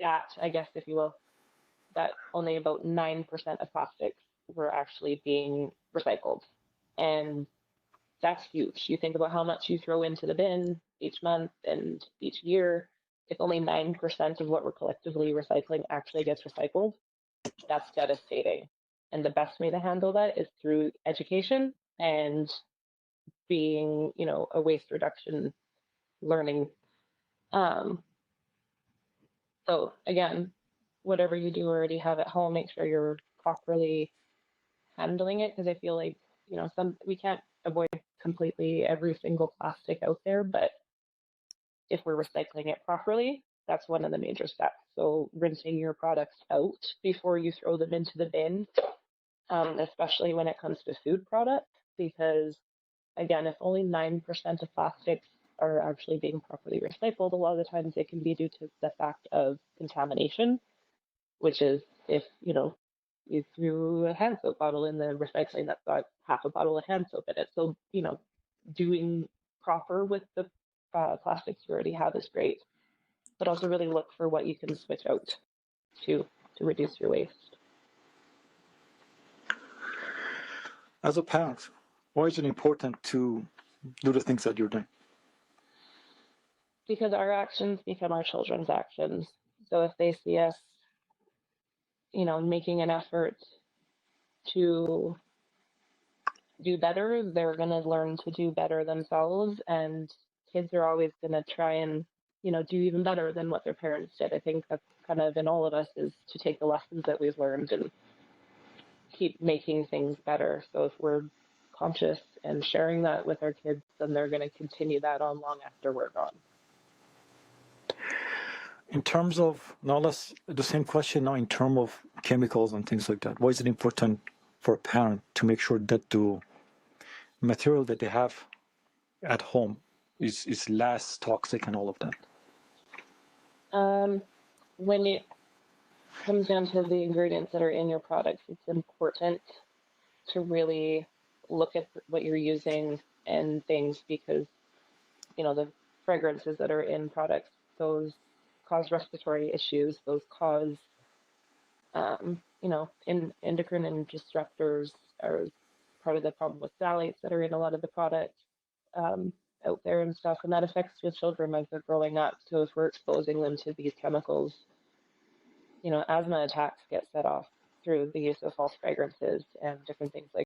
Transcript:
stat, I guess, if you will, that only about 9% of plastics were actually being recycled. And that's huge. You think about how much you throw into the bin each month and each year. If only 9% of what we're collectively recycling actually gets recycled, that's devastating. And the best way to handle that is through education and being, a waste reduction learning. Um, so again, whatever you do already have at home, make sure you're properly handling it, because I feel like, some we can't avoid completely every single plastic out there, but if we're recycling it properly, that's one of the major steps. So rinsing your products out before you throw them into the bin, especially when it comes to food products, because again, if only 9% of plastics are actually being properly recycled, a lot of the times it can be due to the fact of contamination, which is if, you threw a hand soap bottle in the recycling that's got half a bottle of hand soap in it. So, doing proper with the plastics you already have is great, but also really look for what you can switch out to reduce your waste. As a parent, why is it important to do the things that you're doing? Because our actions become our children's actions. So if they see us, making an effort to do better, they're going to learn to do better themselves. And kids are always going to try and, do even better than what their parents did. I think that's kind of in all of us, is to take the lessons that we've learned and keep making things better. So if we're conscious and sharing that with our kids, then they're going to continue that on long after we're gone. In terms of, now let's, the same question now in terms of chemicals and things like that. Why is it important for a parent to make sure that the material that they have at home is less toxic and all of that? When it comes down to the ingredients that are in your products, it's important to really look at what you're using and things, because, the fragrances that are in products, those cause respiratory issues, those cause, endocrine and disruptors are part of the problem with phthalates that are in a lot of the products out there and stuff, and that affects your children as they're growing up. So if we're exposing them to these chemicals, asthma attacks get set off through the use of false fragrances and different things like